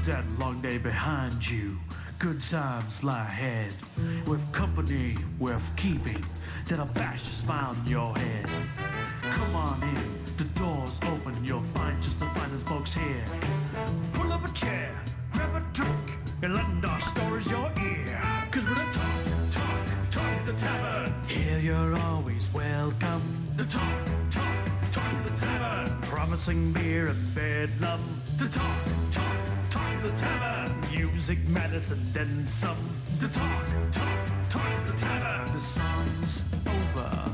that long day behind you. Good times lie ahead. With company worth keeping, that'll bash a smile on your head. Come on in, the door's open, you'll find just the finest folks here. Pull up a chair, grab a drink, and lend our stories your ear. Cause we're the talk, the tavern. Here you're always welcome. The talk, the tavern. Promising beer and bedlam. The talk, the tavern. Music, medicine, then some. The talk, the tavern. The song's over.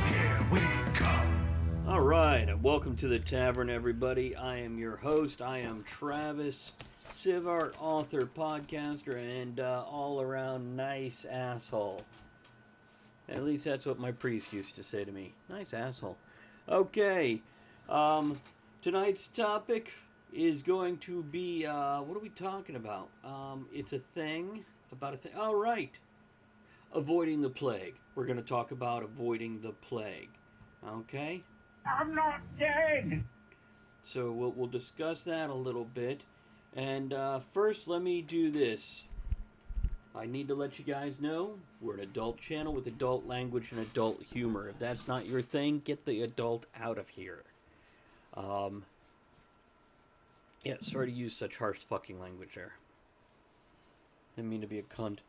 Here we come. All right, and welcome to the Tavern, everybody. I am your host. I am Travis, civ art author, podcaster, and all-around nice asshole. At least that's what my priest used to say to me. Nice asshole. Okay, tonight's topic is going to be, what are we talking about? It's a thing, about a thing. All right, avoiding the plague. We're going to talk about avoiding the plague. Okay? I'm not dead. So we'll discuss that a little bit. And first, let me do this. I need to let you guys know we're an adult channel with adult language and adult humor. If that's not your thing, get the adult out of here. Yeah, sorry to use such harsh fucking language there. Didn't mean to be a cunt.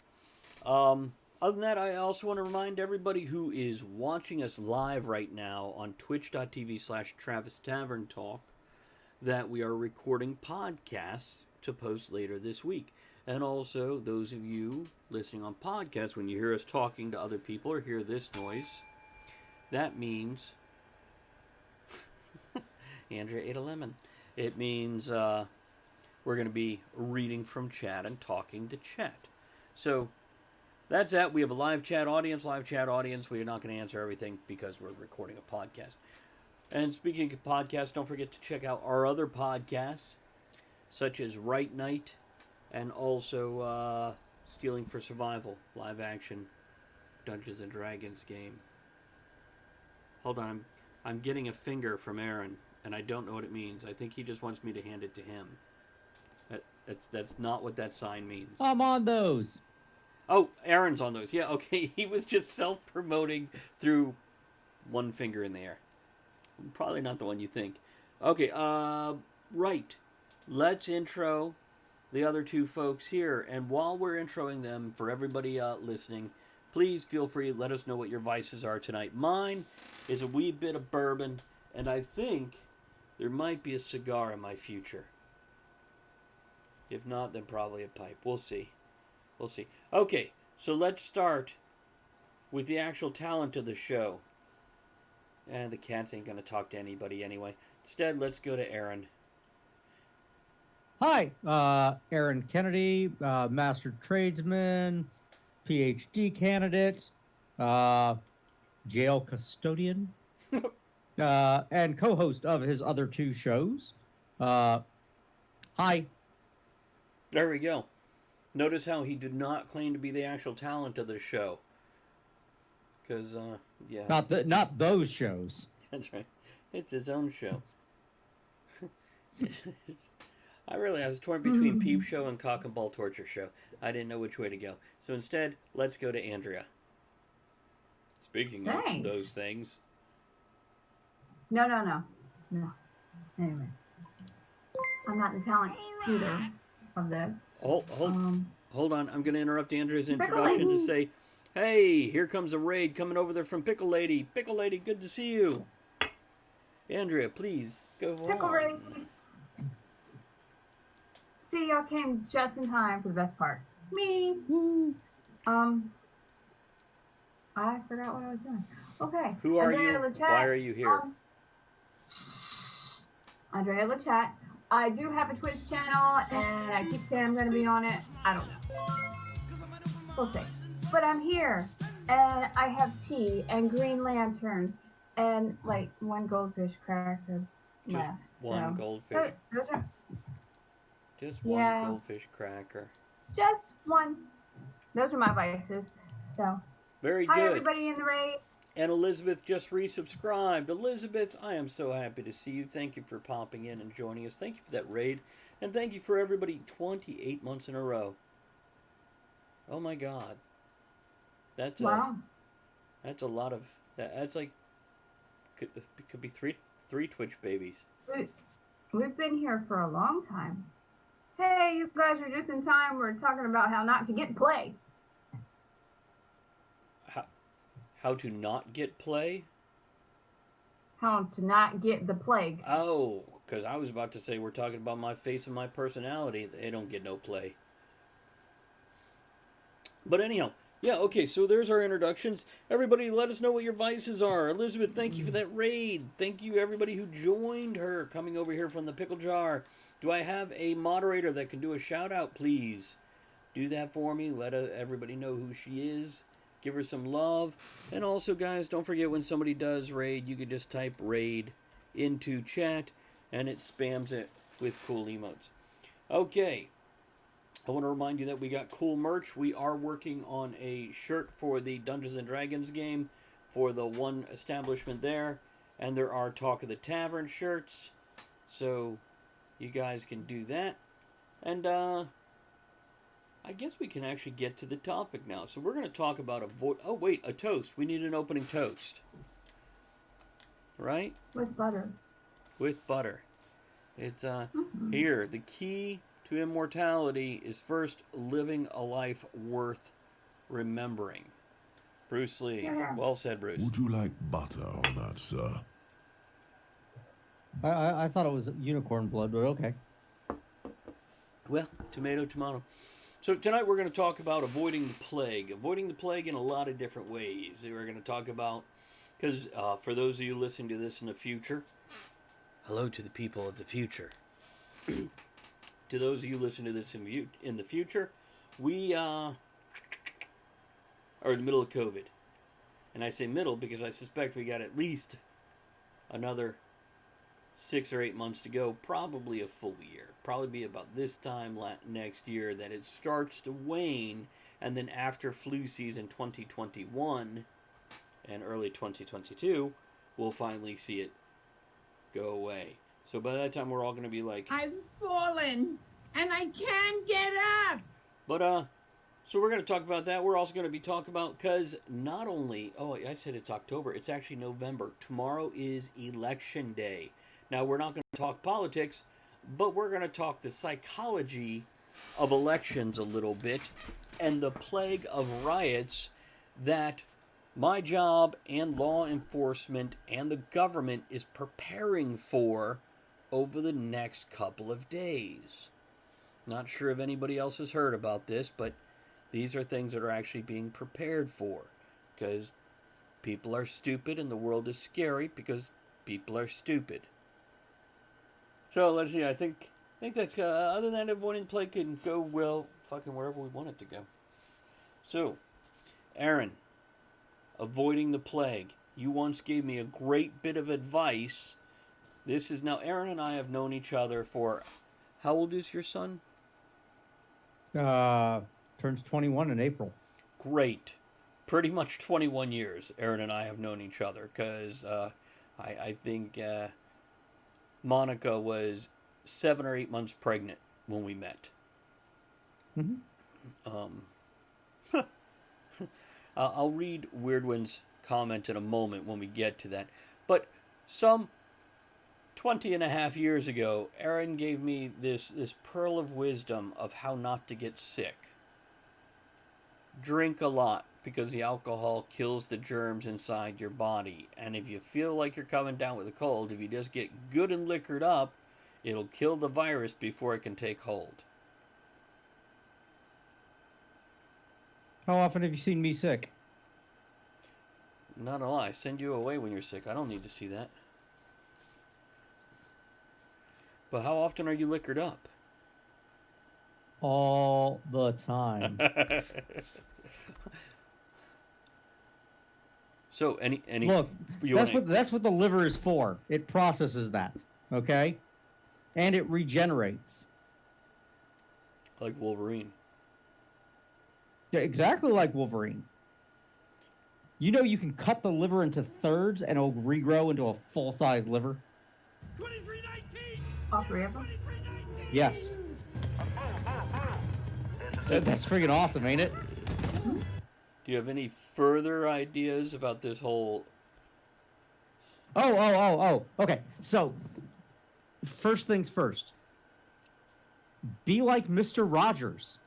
Other than that, I also want to remind everybody who is watching us live right now on twitch.tv/Travis Tavern Talk that we are recording podcasts to post later this week. And also, those of you listening on podcasts, when you hear us talking to other people or hear this noise, that means Andrea ate a lemon. It means we're going to be reading from chat and talking to chat. So that's that. We have a live chat audience. We are not going to answer everything because we're recording a podcast. And speaking of podcasts, don't forget to check out our other podcasts, such as Right Night and also Stealing for Survival, live action Dungeons and Dragons game. Hold on, I'm getting a finger from Aaron, and I don't know what it means. I think he just wants me to hand it to him. That's not what that sign means. I'm on those. Oh, Aaron's on those. Yeah, okay. He was just self-promoting through one finger in the air. Probably not the one you think. Okay, right. Let's intro the other two folks here. And while we're introing them, for everybody listening, please feel free to let us know what your vices are tonight. Mine is a wee bit of bourbon, and I think there might be a cigar in my future. If not, then probably a pipe. We'll see. We'll see. Okay, so let's start with the actual talent of the show. And the cats ain't going to talk to anybody anyway. Instead, let's go to Aaron. Hi, Aaron Kennedy, master tradesman, PhD candidate, jail custodian, and co-host of his other two shows. Hi. There we go. Notice how he did not claim to be the actual talent of the show. Because, yeah. Not those shows. That's right. It's his own show. I was torn between Peep Show and Cock and Ball Torture Show. I didn't know which way to go. So instead, let's go to Andrea. Speaking of those things. No. Anyway. I'm not the talent either of this. Hold on. I'm going to interrupt Andrea's introduction to say, hey, here comes a raid coming over there from Pickle Lady. Pickle Lady, good to see you. Andrea, please, go on. Pickle Raid. See, y'all came just in time for the best part. Me. Woo. I forgot what I was doing. Okay. Who are Andrea you? Lachat, Why are you here? Andrea Lachat. I do have a Twitch channel, and I keep saying I'm going to be on it. I don't know. We'll see. But I'm here, and I have tea and Green Lantern and like one goldfish cracker left. One goldfish. Just one goldfish cracker. Just one. Those are my vices. So. Very Hi good. everybody in the raid. And Elizabeth just resubscribed. Elizabeth, I am so happy to see you. Thank you for popping in and joining us. Thank you for that raid. And thank you for everybody 28 months in a row. Oh my god. That's Wow. that's a lot of that's like could be three Twitch babies. We've been here for a long time. Hey, you guys are just in time. We're talking about how not to get plague. How to not get play? How to not get the plague. Oh, because I was about to say we're talking about my face and my personality. They don't get no play. But anyhow, yeah, okay, so there's our introductions. Everybody, let us know what your vices are. Elizabeth, thank you for that raid. Thank you, everybody who joined her, coming over here from the pickle jar. Do I have a moderator that can do a shout-out, please? Do that for me. Let everybody know who she is. Give her some love. And also, guys, don't forget when somebody does raid, you can just type raid into chat, and it spams it with cool emotes. Okay. I want to remind you that we got cool merch. We are working on a shirt for the Dungeons & Dragons game for the one establishment there. And there are Talk of the Tavern shirts. So you guys can do that. And I guess we can actually get to the topic now. So we're going to talk about a toast. We need an opening toast. Right? With butter. With butter. It's here. The key to immortality is first living a life worth remembering. Bruce Lee. Yeah. Well said, Bruce. Would you like butter on that, sir? I thought it was unicorn blood, but okay. Well, tomato, tomato. So tonight we're going to talk about avoiding the plague. Avoiding the plague in a lot of different ways. We're going to talk about, because for those of you listening to this in the future, hello to the people of the future. To those of you listening to this in the future, we are in the middle of COVID. And I say middle because I suspect we got at least another 6 or 8 months to go, probably a full year. Probably be about this time next year that it starts to wane, and then after flu season 2021 and early 2022, we'll finally see it go away. So by that time, we're all going to be like, I've fallen, and I can't get up. But, so we're going to talk about that. We're also going to be talking about, because not only, I said it's October, it's actually November. Tomorrow is Election Day. Now, we're not going to talk politics, but we're going to talk the psychology of elections a little bit and the plague of riots that my job and law enforcement and the government is preparing for over the next couple of days. Not sure if anybody else has heard about this, but these are things that are actually being prepared for, because people are stupid and the world is scary because people are stupid. So let's see. I think that's other than avoiding play can go well fucking wherever we want it to go. So, Aaron, avoiding the plague. You once gave me a great bit of advice. This is now Aaron and I have known each other for how old is your son? Turns 21 in April. Great. Pretty much 21 years Aaron and I have known each other, because I think Monica was 7 or 8 months pregnant when we met. Mm-hmm. I'll read Weirdwin's comment in a moment when we get to that. But some 20 and a half years ago, Aaron gave me this pearl of wisdom of how not to get sick. Drink a lot, because the alcohol kills the germs inside your body. And if you feel like you're coming down with a cold, if you just get good and liquored up, it'll kill the virus before it can take hold. How often have you seen me sick? Not a lie. I send you away when you're sick. I don't need to see that. But how often are you liquored up? All the time. So any Look, that's wanna- that's what the liver is for. It processes that, okay? And it regenerates. like Wolverine. Yeah, exactly like Wolverine. You know you can cut the liver into thirds and it'll regrow into a full-size liver? All three of them? Yes. That's freaking awesome, ain't it? Do you have any further ideas about this whole... Oh. Okay, so, first things first. Be like Mr. Rogers.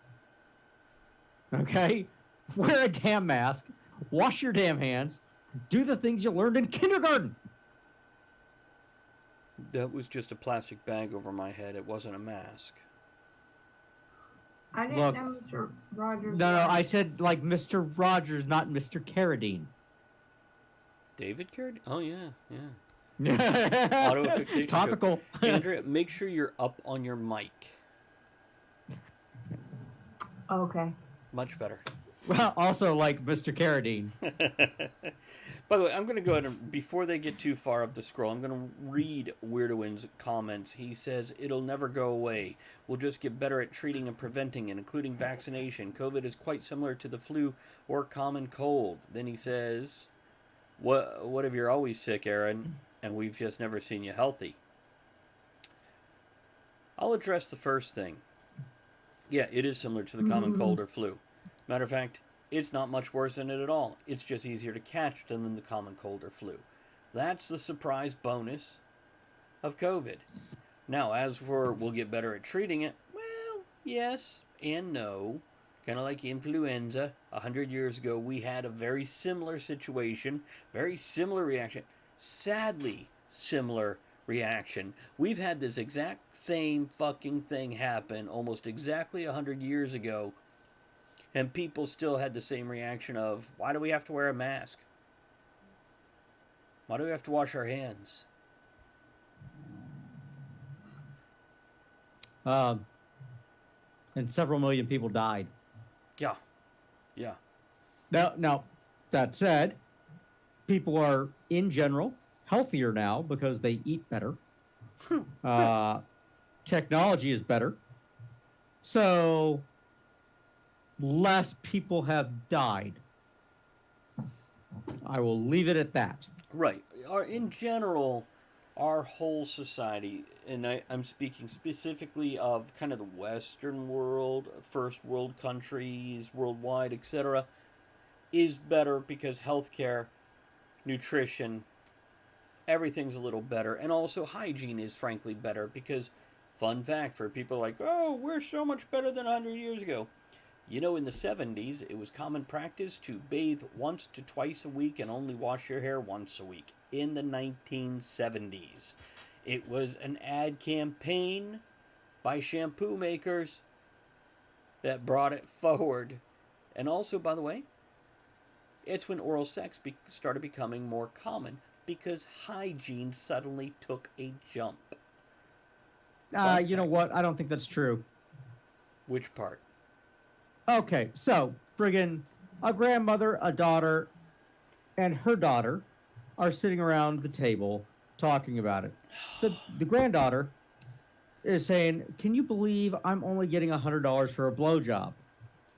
Okay? Wear a damn mask. Wash your damn hands. Do the things you learned in kindergarten. That was just a plastic bag over my head. It wasn't a mask. I didn't Look, know Mr. Rogers. No, I said like Mr. Rogers, not Mr. Carradine. David Carradine? Oh, yeah. Auto-fixation Topical. joke. Andrea, make sure you're up on your mic. Okay. Much better. Well, also like Mr. Carradine. By the way, I'm going to go ahead and, before they get too far up the scroll, I'm going to read Weirdowin's comments. He says, it'll never go away. We'll just get better at treating and preventing it, including vaccination. COVID is quite similar to the flu or common cold. Then he says, what if you're always sick, Aaron, and we've just never seen you healthy? I'll address the first thing. Yeah, it is similar to the common cold or flu. Matter of fact, it's not much worse than it at all. It's just easier to catch than the common cold or flu. That's the surprise bonus of COVID. Now, as for we'll get better at treating it, well, yes and no. Kind of like influenza. 100 years ago, we had a very similar situation, very similar reaction. Sadly, similar reaction. We've had this exact same fucking thing happen almost exactly 100 years ago. And people still had the same reaction of, why do we have to wear a mask? Why do we have to wash our hands? And several million people died. Yeah. Now, that said, people are, in general, healthier now because they eat better. Technology is better. So... less people have died. I will leave it at that. Right. In general, our whole society, and I'm speaking specifically of kind of the Western world, first world countries, worldwide, etc., is better because healthcare, nutrition, everything's a little better. And also hygiene is frankly better because, fun fact for people like, oh, we're so much better than 100 years ago. You know, in the 70s, it was common practice to bathe once to twice a week and only wash your hair once a week. In the 1970s. It was an ad campaign by shampoo makers that brought it forward. And also, by the way, it's when oral sex started becoming more common because hygiene suddenly took a jump. You know what? I don't think that's true. Which part? Okay, so, friggin' a grandmother, a daughter, and her daughter are sitting around the table talking about it. The granddaughter is saying, can you believe I'm only getting $100 for a blowjob?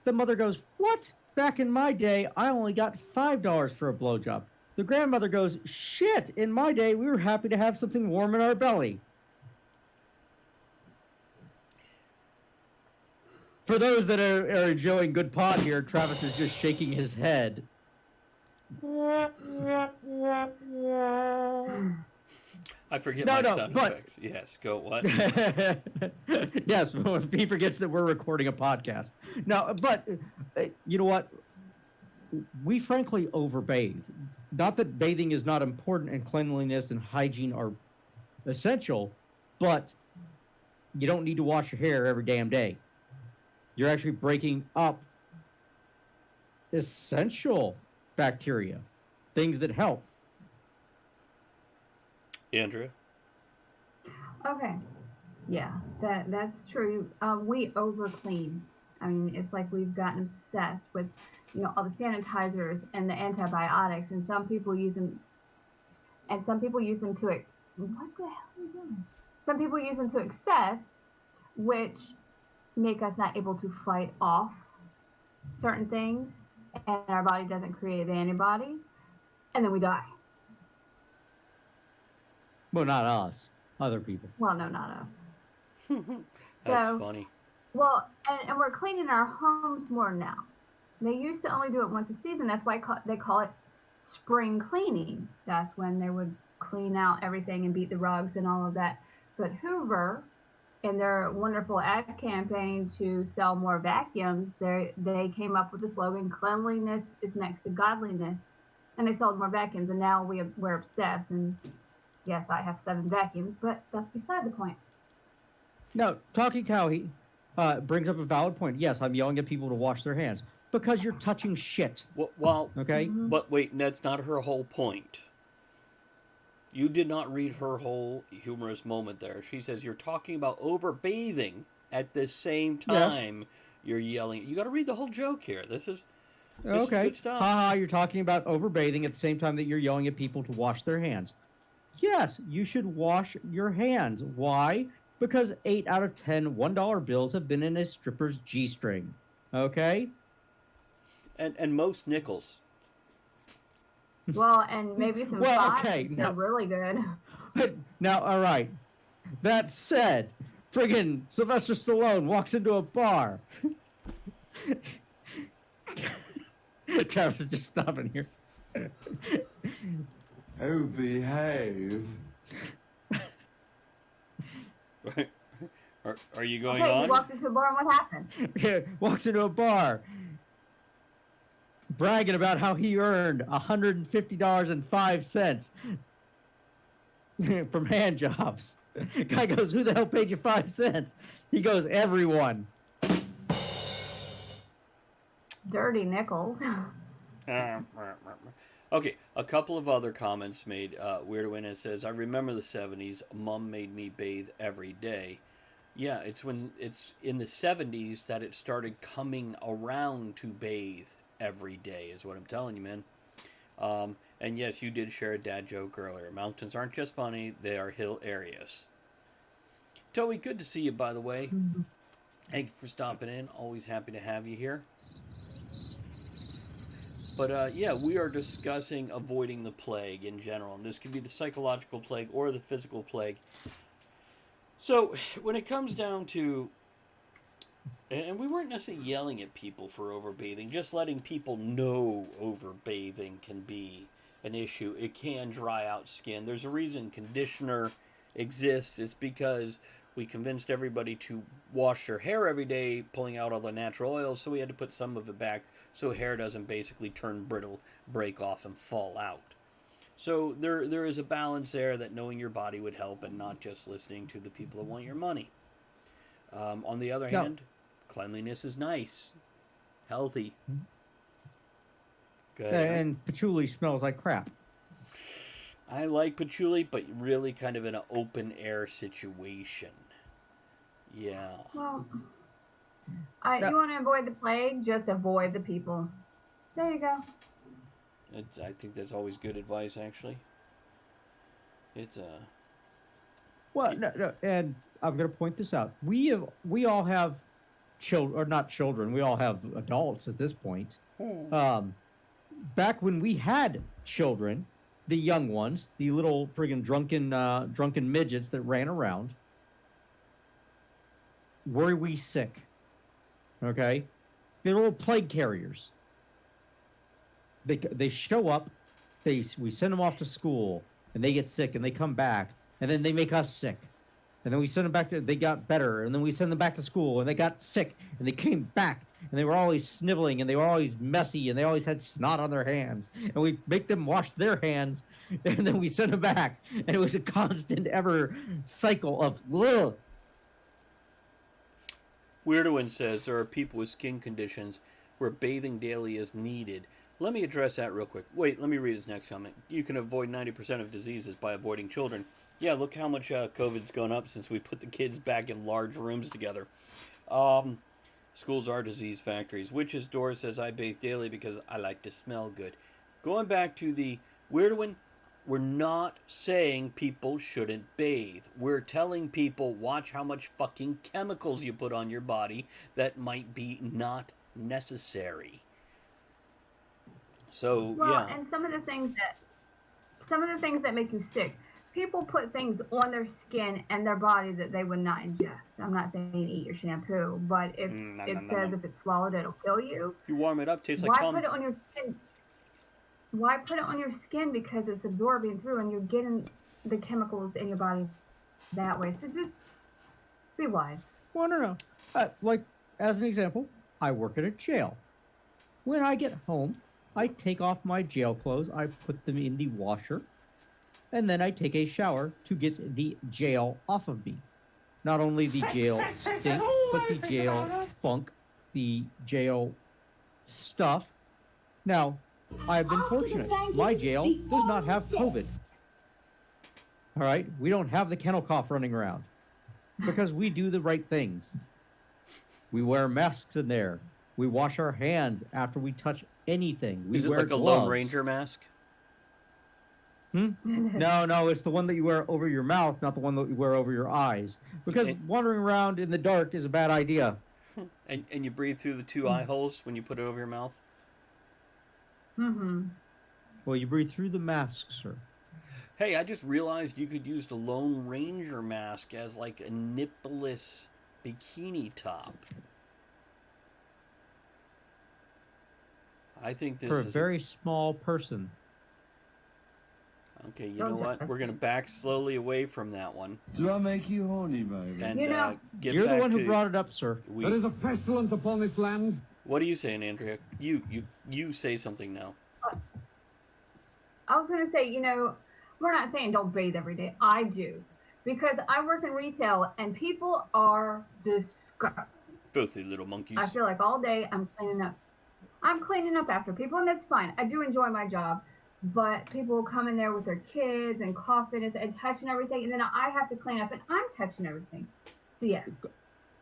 The mother goes, what? Back in my day, I only got $5 for a blowjob. The grandmother goes, shit, in my day, we were happy to have something warm in our belly. For those that are enjoying good pod here, Travis is just shaking his head. I forget No, my no, sound but- effects. Yes, go what? Yes, he forgets that we're recording a podcast. No, but you know what? We frankly overbathe. Not that bathing is not important and cleanliness and hygiene are essential, but you don't need to wash your hair every damn day. You're actually breaking up essential bacteria, things that help. Andrea? Okay. Yeah, that's true. We over clean. I mean, it's like we've gotten obsessed with, all the sanitizers and the antibiotics, and some people use them. And some people use them to what the hell are you doing? Some people use them to excess, which make us not able to fight off certain things. and our body doesn't create the antibodies, and then we die. Well, not us. Other people. Well, no, not us. That's So, funny. well, and we're cleaning our homes more now. They used to only do it once a season. That's why they call it spring cleaning. That's when they would clean out everything and beat the rugs and all of that. But Hoover, in their wonderful ad campaign to sell more vacuums, they came up with the slogan, "Cleanliness is next to godliness," and they sold more vacuums. And now we're obsessed. And yes, I have 7 vacuums, but that's beside the point. No, Talking Cow, he brings up a valid point. Yes, I'm yelling at people to wash their hands because you're touching shit. Well, Okay? but wait, that's not her whole point. You did not read her whole humorous moment there. She says you're talking about overbathing at the same time you're yelling. You got to read the whole joke here. This is Okay. good stuff. Haha, you're talking about overbathing at the same time that you're yelling at people to wash their hands. Yes, you should wash your hands. Why? Because 8 out of 10 $1 bills have been in a stripper's G-string. Okay? And most nickels. Well, and maybe some Well, fives. okay, They're now- really good. Now, all right. That said, friggin' Sylvester Stallone walks into a bar. Travis is just stopping here. Oh, behave. Are you going Okay, on? he walked into a bar and what happened? Walks into a bar, bragging about how he earned $150.05 from hand jobs. Guy goes, "Who the hell paid you 5 cents?" He goes, "Everyone." Dirty nickels. Okay, a couple of other comments made. Weird Winner says, "I remember the '70s. Mom made me bathe every day." Yeah, it's in the '70s that it started coming around to bathe every day. Is what I'm telling you, man. And yes, you did share a dad joke earlier. Mountains aren't just funny; they are hill areas. Toey, good to see you, by the way. Thank you for stopping in. Always happy to have you here. But yeah, we are discussing avoiding the plague in general. And this could be the psychological plague or the physical plague. So when it comes down to, and we weren't necessarily yelling at people for overbathing, just letting people know overbathing can be an issue. It can dry out skin. There's a reason conditioner exists. It's because we convinced everybody to wash their hair every day, pulling out all the natural oils, so we had to put some of it back so hair doesn't basically turn brittle, break off, and fall out. So there is a balance there that knowing your body would help and not just listening to the people that want your money. On the other hand, cleanliness is nice, healthy. Good. And patchouli smells like crap. I like patchouli, but really kind of in an open air situation. Yeah. Well, you want to avoid the plague? Just avoid the people. There you go. I think that's always good advice, actually. It's Well, no, and I'm going to point this out. We all have children, or not children. We all have adults at this point. Back when we had children, the young ones, the little friggin' drunken midgets that ran around, were we sick? Okay, they're little plague carriers. They show up, we send them off to school, and they get sick, and they come back, and then they make us sick, and then we send them back they got better, and then we send them back to school, and they got sick, and they came back, and they were always sniveling, and they were always messy, and they always had snot on their hands, and we make them wash their hands, and then we send them back, and it was a constant ever cycle of ugh. Weirdoin says there are people with skin conditions where bathing daily is needed. Let me address that real quick. Wait, let me read his next comment. You can avoid 90% of diseases by avoiding children. Yeah, look how much COVID's gone up since we put the kids back in large rooms together. Schools are disease factories. Witch's Door says, I bathe daily because I like to smell good. Going back to the Weirdoin, we're not saying people shouldn't bathe. We're telling people, watch how much fucking chemicals you put on your body that might be not necessary. So Well, yeah, and some of the things that make you sick, people put things on their skin and their body that they would not ingest. I'm not saying eat your shampoo, but if no, no, it no, says no. if it's swallowed it'll kill you, If you warm it up, tastes like why cum. put it on your skin? Why put it on your skin? Because it's absorbing through and you're getting the chemicals in your body that way. So just be wise. Well, no. Like, as an example, I work at a jail. When I get home, I take off my jail clothes, I put them in the washer, and then I take a shower to get the jail off of me. Not only the jail stink, but the jail funk, the jail stuff. Now, I've been fortunate. My jail does not have COVID. All right? We don't have the kennel cough running around because we do the right things. We wear masks in there. We wash our hands after we touch anything. We Is it wear like a gloves. Lone Ranger mask? No, it's the one that you wear over your mouth, not the one that you wear over your eyes. Because wandering around in the dark is a bad idea. And you breathe through the two eye holes when you put it over your mouth? Mm-hmm. Well, you breathe through the mask, sir. Hey, I just realized you could use the Lone Ranger mask as like a nippless bikini top. I think this For a is very small person. Okay, you know what? We're gonna back slowly away from that one Do I make you horny, baby? and You know, get You're back the one to who brought it up, sir. There is a pestilence upon this land. What are you saying, Andrea? You say something now. I was going to say, we're not saying don't bathe every day. I do. Because I work in retail and people are disgusting. Filthy little monkeys. I feel like all day I'm cleaning up. I'm cleaning up after people, and that's fine. I do enjoy my job. But people come in there with their kids and coughing and touching everything, and then I have to clean up, and I'm touching everything. So, yes.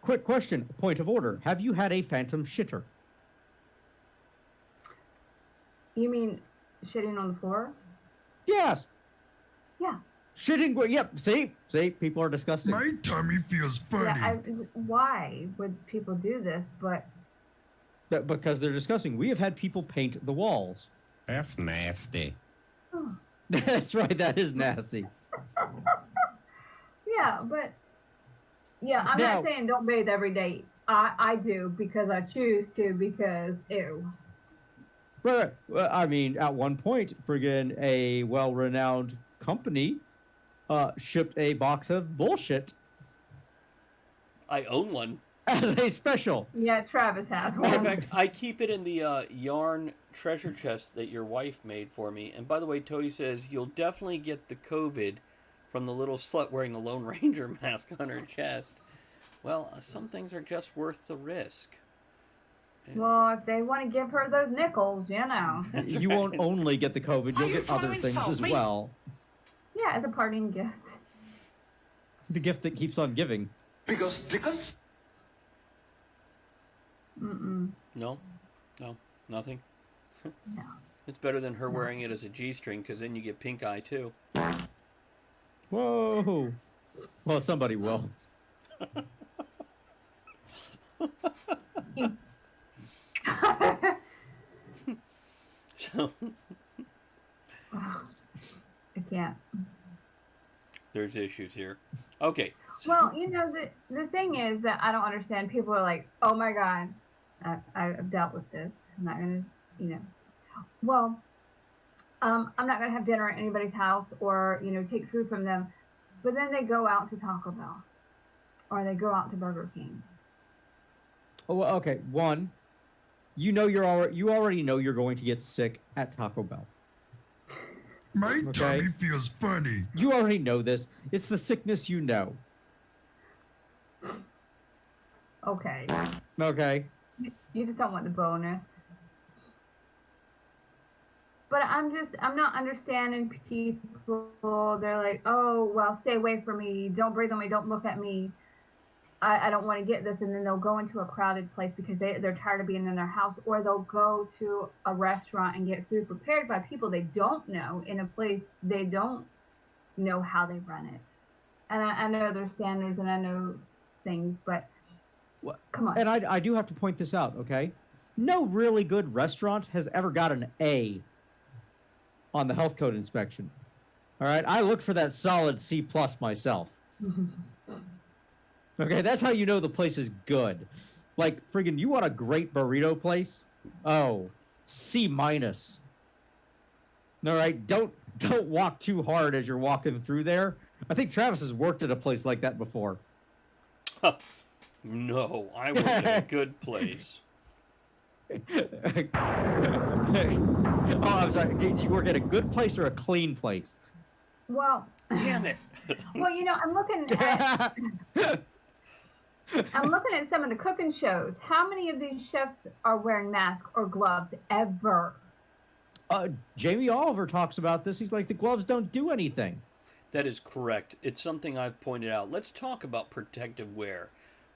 Quick question, point of order. Have you had a phantom shitter? You mean shitting on the floor? Yes. Yeah. Shitting, yep, see, people are disgusting. My tummy feels funny. Yeah, why would people do this? But Because they're disgusting. We have had people paint the walls. That's nasty. That's right, that is nasty. yeah, I'm Now- not saying don't bathe every day. I do because I choose to because ew. But I mean, at one point, friggin' a well-renowned company shipped a box of bullshit I own one. as a special. Yeah, Travis has Matter of one. fact, I keep it in the yarn treasure chest that your wife made for me. And by the way, Toady says you'll definitely get the COVID from the little slut wearing the Lone Ranger mask on her chest. Well, some things are just worth the risk. Well, if they want to give her those nickels, You won't only get the COVID, you'll get other things as well. Yeah, as a parting gift. The gift that keeps on giving. Pickles. Mm-mm. No, nothing. No. It's better than her wearing it as a G-string, because then you get pink eye too. Whoa. Well, somebody will. So I can't. there's issues here. Okay. Well, the thing is that I don't understand. People are like, "Oh my God, I've dealt with this. I'm not gonna, Well, I'm not gonna have dinner at anybody's house or take food from them, but then they go out to Taco Bell, or they go out to Burger King. Oh, well, okay. One, you already know you're going to get sick at Taco Bell. My Okay. tummy feels funny. You already know this. It's the sickness you know. Okay, Okay. you just don't want the bonus. But I'm not understanding people. They're like, oh, well, stay away from me. Don't breathe on me. Don't look at me. I don't want to get this. And then they'll go into a crowded place because they're tired of being in their house, or they'll go to a restaurant and get food prepared by people they don't know in a place they don't know how they run it. And I know there's standards and I know things, but What? come on. And I do have to point this out, okay? no really good restaurant has ever got an A on the health code inspection. All right, I look for that solid C plus myself. Okay, that's how you know the place is good. Like, friggin', you want a great burrito place? Oh, C minus. All right, don't walk too hard as you're walking through there. I think Travis has worked at a place like that before. No, I work at a good place. Oh, I'm sorry. Did you work at a good place or a clean place? Well, Damn it. well, I'm looking at some of the cooking shows. How many of these chefs are wearing masks or gloves ever? Jamie Oliver talks about this. He's like, the gloves don't do anything. That is correct. It's something I've pointed out. Let's talk about protective wear.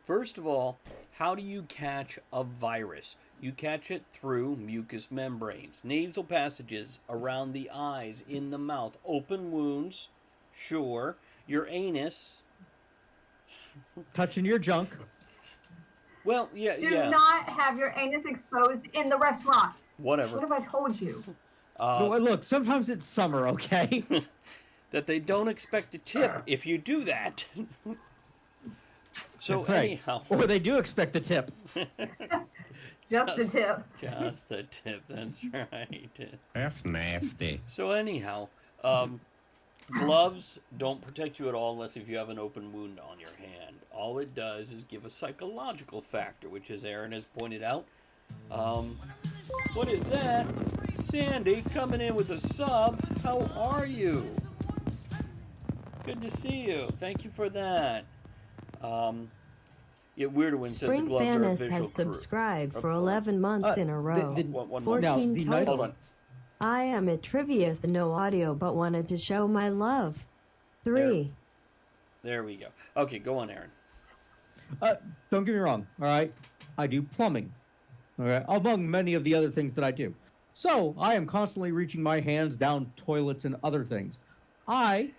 First of all, how do you catch a virus? You catch it through mucous membranes, nasal passages around the eyes, in the mouth, open wounds, sure, your anus. Touching your junk. Well, yeah, Do yeah. not have your anus exposed in the restaurant. Whatever. What have I told you? Look, sometimes it's summer, okay? That they don't expect a tip if you do that. So Right. anyhow. Or they do expect a tip. Just the tip. Just the tip, that's right. That's nasty. So anyhow, gloves don't protect you at all unless if you have an open wound on your hand. All it does is give a psychological factor, which, as Aaron has pointed out, what is that? Sandy coming in with a sub. How are you? Good to see you. Thank you for that. Yeah, weirder when it says the Spring gloves are a Fairness visual has crew. subscribed for 11 months in a row. One 14 now, the nice- total. Hold on. I am at Trivious and no audio, but wanted to show my love. 3. There we go. Okay, go on, Aaron. Don't get me wrong, all right? I do plumbing, all right? Among many of the other things that I do. So, I am constantly reaching my hands down toilets and other things. I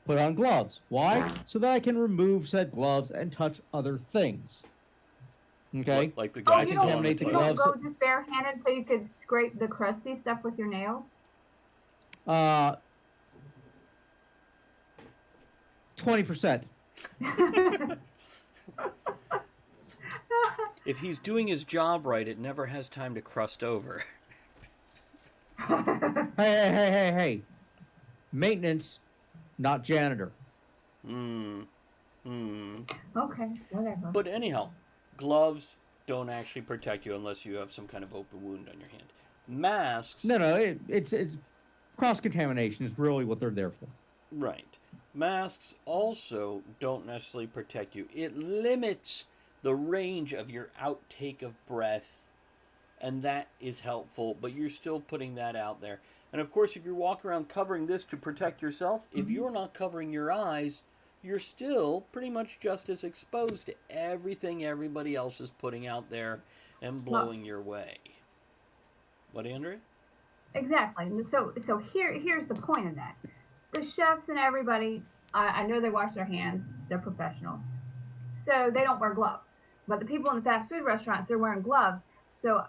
put on gloves. Why? So that I can remove said gloves and touch other things. Okay? Like the Oh, guy you still on the contaminate the You toilet. don't gloves. go just barehanded so you could scrape the crusty stuff with your nails? 20%. If he's doing his job right, it never has time to crust over. Hey. Maintenance, not janitor. Okay, whatever. But anyhow, gloves don't actually protect you unless you have some kind of open wound on your hand. Masks, No, it's cross-contamination is really what they're there for. right. Masks also don't necessarily protect you. It limits the range of your outtake of breath, and that is helpful, but you're still putting that out there. And of course, if you walk around covering this to protect yourself, if you're not covering your eyes, you're still pretty much just as exposed to everything everybody else is putting out there and blowing your way. What, Andrea? Exactly. So here's the point of that. The chefs and everybody, I know they wash their hands. They're professionals. So they don't wear gloves. But the people in the fast food restaurants, they're wearing gloves. So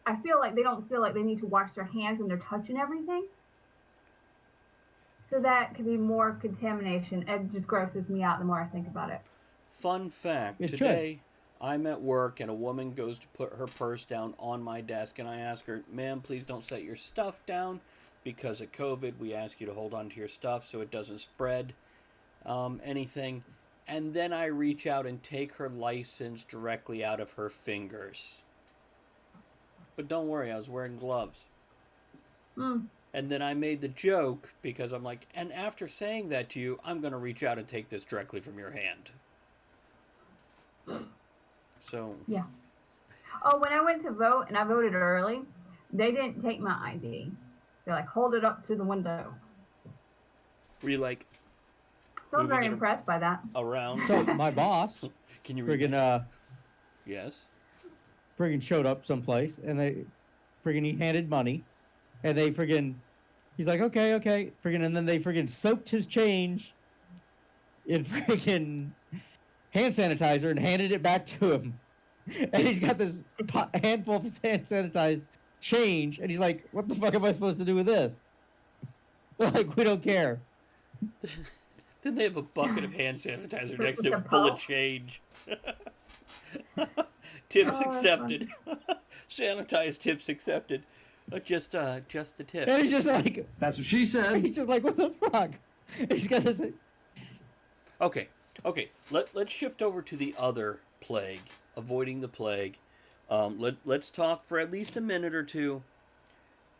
I feel like they don't feel like they need to wash their hands and they're touching everything. So that could be more contamination. It just grosses me out the more I think about it. Fun fact, It should. today I'm at work and a woman goes to put her purse down on my desk and I ask her, ma'am, please don't set your stuff down because of COVID. We ask you to hold on to your stuff so it doesn't spread anything. And then I reach out and take her license directly out of her fingers. But don't worry, I was wearing gloves. And then I made the joke because I'm like, and after saying that to you, I'm going to reach out and take this directly from your hand. So, Yeah. Oh, when I went to vote and I voted early, they didn't take my ID. They're like, hold it up to the window. were you like So I'm Moving very it impressed by that. around? So my boss Can you read? friggin' Yes. friggin' showed up someplace and they friggin' he handed money and they friggin' he's like okay friggin' and then they friggin' soaked his change in friggin' hand sanitizer and handed it back to him. and he's got this handful of hand sanitized change, and he's like, "What the fuck am I supposed to do with this?" They're like, "We don't care." Then they have a bucket of hand sanitizer Just next with to the him full of pulp? change. Tips Oh, that's accepted. Sanitized tips accepted. Just the tip. And he's just like, That's what she said. he's just like, "What the fuck?" He's got this. Okay. Let's shift over to the other plague, avoiding the plague. Let's talk for at least a minute or two,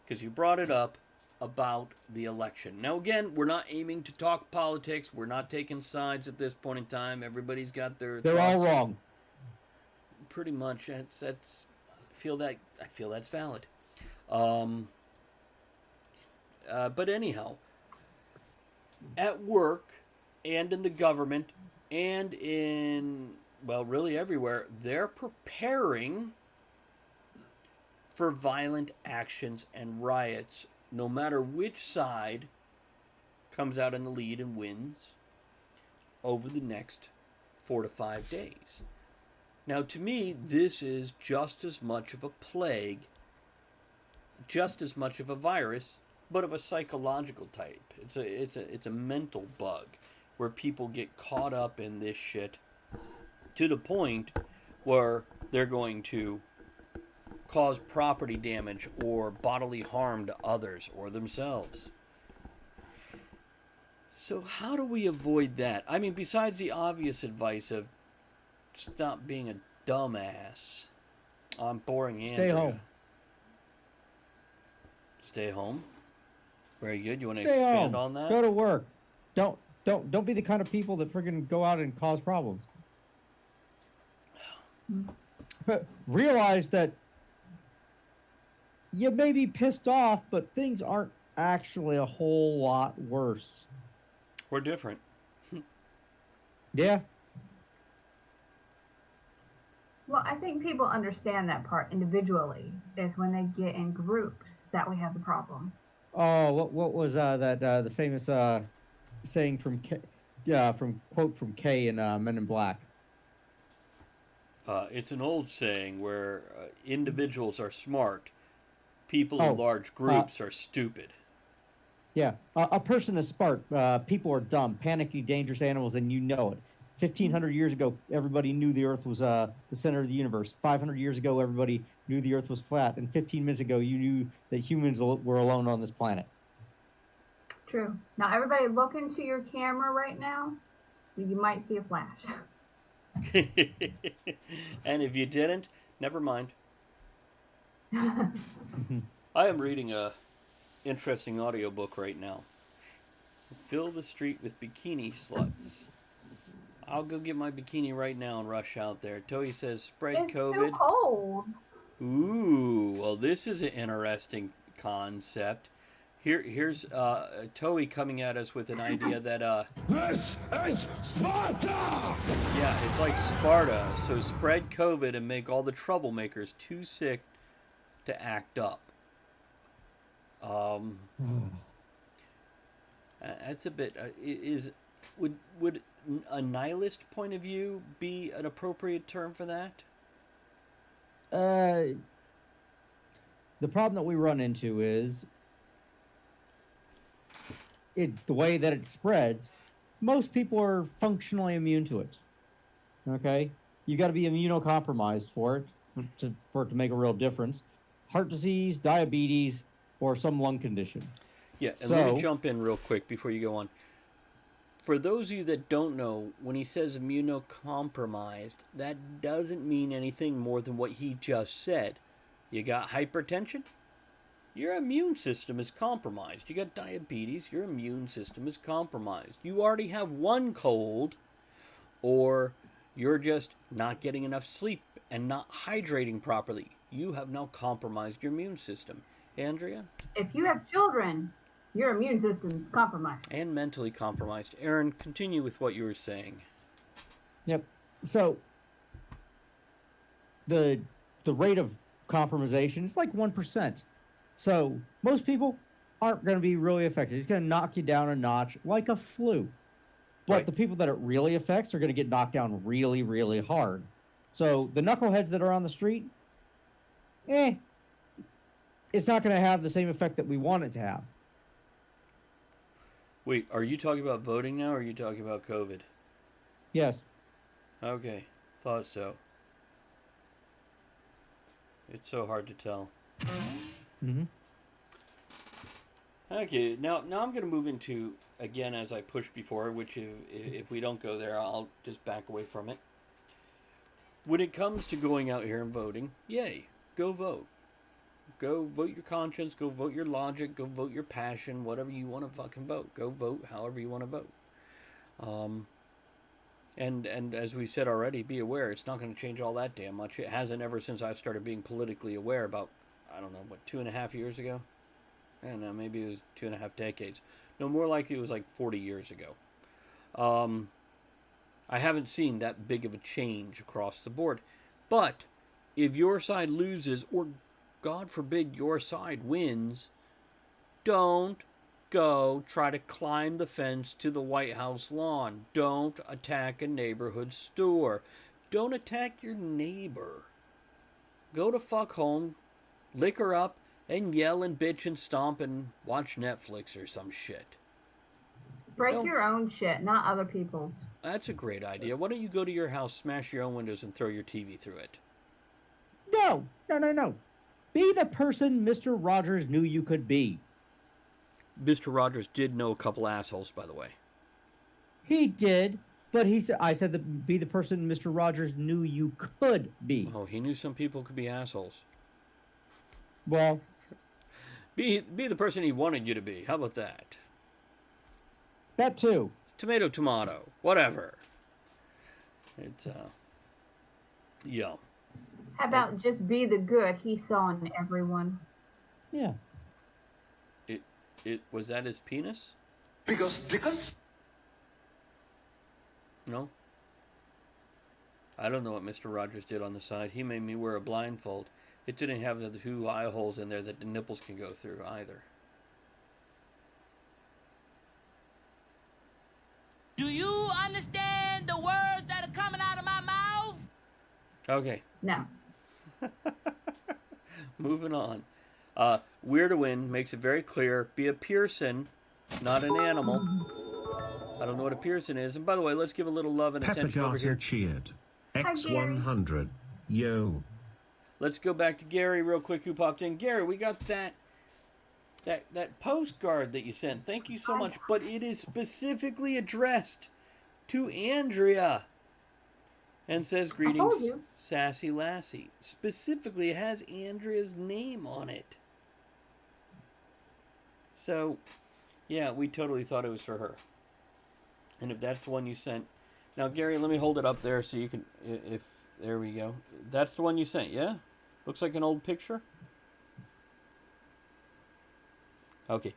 because you brought it up, about the election. Now, again, we're not aiming to talk politics. We're not taking sides at this point in time. Everybody's got their. They're thoughts. all wrong. Pretty much. That's. I feel that's valid. But anyhow, at work and in the government and in, well, really everywhere, they're preparing for violent actions and riots, no matter which side comes out in the lead and wins over the next 4 to 5 days. Now, to me, this is just as much of a plague, just as much of a virus, but of a psychological type. It's a mental bug where people get caught up in this shit to the point where they're going to cause property damage or bodily harm to others or themselves. So how do we avoid that? I mean, besides the obvious advice of stop being a dumbass. I'm boring Andrea. Stay home. Stay home. Very good. You want to Stay expand home. on that? Go to work. Don't be the kind of people that freaking go out and cause problems. But realize that you may be pissed off, but things aren't actually a whole lot worse. We're different. Yeah. Well, I think people understand that part individually. Is when they get in groups that we have the problem. Oh, what was that the famous saying from quote from K in Men in Black? It's an old saying where individuals are smart, people Oh, in large groups are stupid. Yeah, a person is smart. People are dumb, panicky, dangerous animals, and you know it. 1,500 years ago, everybody knew the Earth was the center of the universe. 500 years ago, everybody knew the Earth was flat. And 15 minutes ago, you knew that humans were alone on this planet. True. Now, everybody look into your camera right now. You might see a flash. And if you didn't, never mind. I am reading a interesting audiobook right now. Fill the street with bikini sluts. I'll go get my bikini right now and rush out there. Toei says spread It's COVID. too cold. Ooh, well, this is an interesting concept. Here's Toei coming at us with an idea that This is Sparta! yeah, it's like Sparta. So spread COVID and make all the troublemakers too sick to act up. That's a bit. Would a nihilist point of view be an appropriate term for that? The problem that we run into is the way that it spreads. Most people are functionally immune to it. Okay, you got to be immunocompromised for it for it to make a real difference. Heart disease, diabetes, or some lung condition. Yeah, and let me jump in real quick before you go on. For those of you that don't know, when he says immunocompromised, that doesn't mean anything more than what he just said. You got hypertension? Your immune system is compromised. You got diabetes? Your immune system is compromised. You already have one cold, or you're just not getting enough sleep and not hydrating properly. You have now compromised your immune system. Andrea? If you have children, your immune system is compromised. And mentally compromised. Aaron, continue with what you were saying. Yep. So the rate of compromisation is like 1%. So most people aren't going to be really affected. It's going to knock you down a notch like a flu. But Right. the people that it really affects are going to get knocked down really, really hard. So the knuckleheads that are on the street, it's not going to have the same effect that we want it to have. Wait, are you talking about voting now, or are you talking about COVID? Yes. Okay, thought so. It's so hard to tell. Mm-hmm. Okay, now I'm going to move into, again, as I pushed before, which if we don't go there, I'll just back away from it. When it comes to going out here and voting, yay, go vote. Go vote your conscience, go vote your logic, go vote your passion, whatever you want to fucking vote. Go vote however you want to vote. And as we said already, be aware, it's not going to change all that damn much. It hasn't ever since I started being politically aware about, I don't know, what, 2.5 years ago? I don't know, maybe it was 2.5 decades. No, more likely it was like 40 years ago. I haven't seen that big of a change across the board. But if your side loses, or God forbid your side wins, don't go try to climb the fence to the White House lawn. Don't attack a neighborhood store. Don't attack your neighbor. Go to fuck home, liquor up, and yell and bitch and stomp and watch Netflix or some shit. Break your own shit, not other people's. That's a great idea. Why don't you go to your house, smash your own windows, and throw your TV through it? No. Be the person Mr. Rogers knew you could be. Mr. Rogers did know a couple assholes, by the way. He did, but I said that be the person Mr. Rogers knew you could be. Oh, he knew some people could be assholes. Well, Be the person he wanted you to be. How about that? that too. Tomato, whatever. It's yeah. How about just be the good he saw in everyone? Yeah. It was that his penis? No. I don't know what Mr. Rogers did on the side. He made me wear a blindfold. It didn't have the 2 eye holes in there that the nipples can go through either. Do you understand the words that are coming out of my mouth? Okay. No. Moving on. Weird to Win makes it very clear. Be a Pearson, not an animal. I don't know what a Pearson is. And by the way, let's give a little love and attention over here. cheered. Hi, X100. Yo. Let's go back to Gary real quick who popped in. Gary, we got that postcard that you sent. Thank you so much. But it is specifically addressed to Andrea. And says, greetings, you. Sassy Lassie. Specifically, it has Andrea's name on it. So, yeah, we totally thought it was for her. And if that's the one you sent... Now, Gary, let me hold it up there so you can... If there we go. That's the one you sent, yeah? Looks like an old picture? Okay.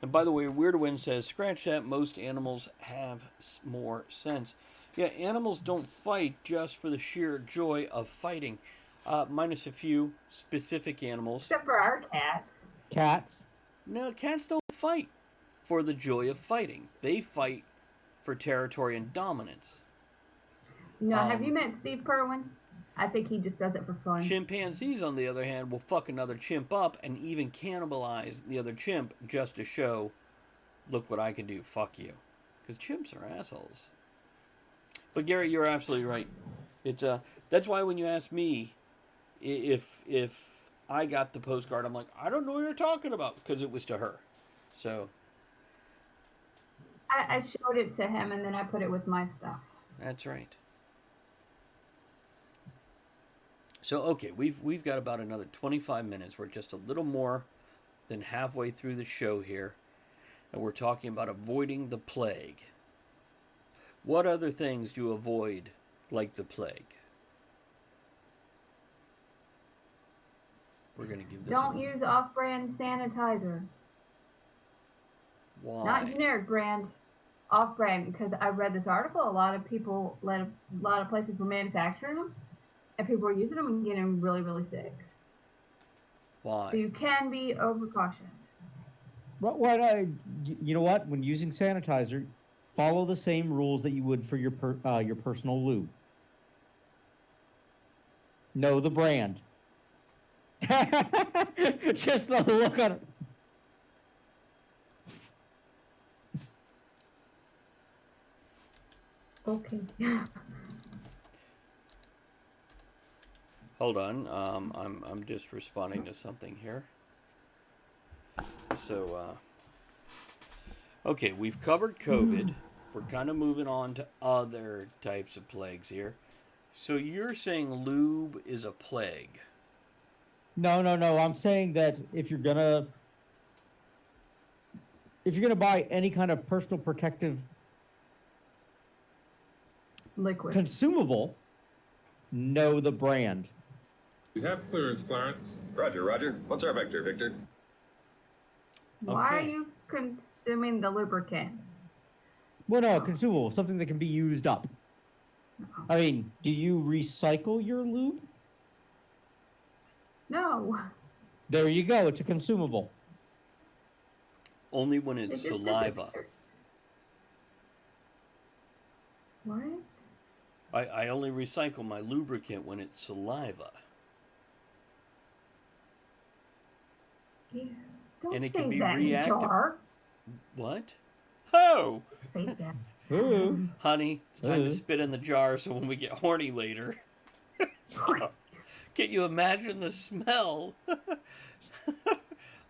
And by the way, Weird Wind says, scratch that, most animals have more sense. Yeah, animals don't fight just for the sheer joy of fighting. Minus a few specific animals. Except for our cats. Cats. No, cats don't fight for the joy of fighting. They fight for territory and dominance. No, have you met Steve Perwin? I think he just does it for fun. Chimpanzees, on the other hand, will fuck another chimp up and even cannibalize the other chimp just to show, look what I can do, fuck you. Because chimps are assholes. But Gary, you're absolutely right. It's that's why when you ask me if I got the postcard, I'm like, I don't know what you're talking about, because it was to her. So I showed it to him and then I put it with my stuff. that's right. So okay, we've got about another 25 minutes. We're just a little more than halfway through the show here, and we're talking about avoiding the plague. What other things do you avoid like the plague? We're going to give this Don't use off-brand sanitizer. Why? Not generic brand, off-brand. Because I read this article, a lot of places were manufacturing them, and people were using them and getting really, really sick. Why? So you can be overcautious. You know what? When using sanitizer, follow the same rules that you would for your personal lube. Know the brand. Just the look on it. Okay. Hold on. I'm just responding to something here. So, okay, we've covered COVID. We're kind of moving on to other types of plagues here. So you're saying lube is a plague? No. I'm saying that if you're gonna buy any kind of personal protective Liquid. consumable, know the brand. You have clearance, Clarence. Roger, Roger. What's our vector, Victor? Why are Okay. you consuming the lubricant? Well, no, consumable, something that can be used up. I mean, do you recycle your lube? No. There you go. It's a consumable. Only when It it's just saliva. disappears. What? I only recycle my lubricant when it's saliva. Ew. Don't And it say can be that in a reactive. jar. What? Oh! Say that. Ooh. Honey, it's time to Uh. spit in the jar so when we get horny later. Can you imagine the smell?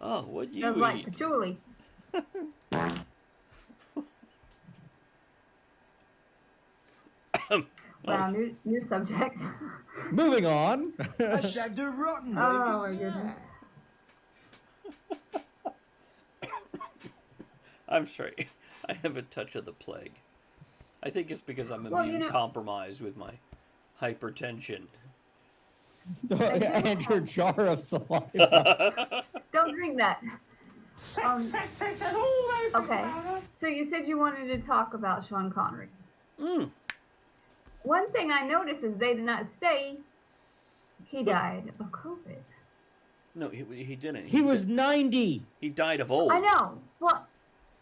Oh, what you Smells like eat? patchouli. Wow, new subject. Moving on. I shagged a rotten, baby. Oh my goodness. I'm sorry. I have a touch of the plague. I think it's because I'm Well, immune compromised with my hypertension. And your jar of saliva. Don't drink that. Okay, so you said you wanted to talk about Sean Connery. Mm. One thing I noticed is they did not say he died of COVID. No, he didn't. He was 90. He died of old. I know. Well,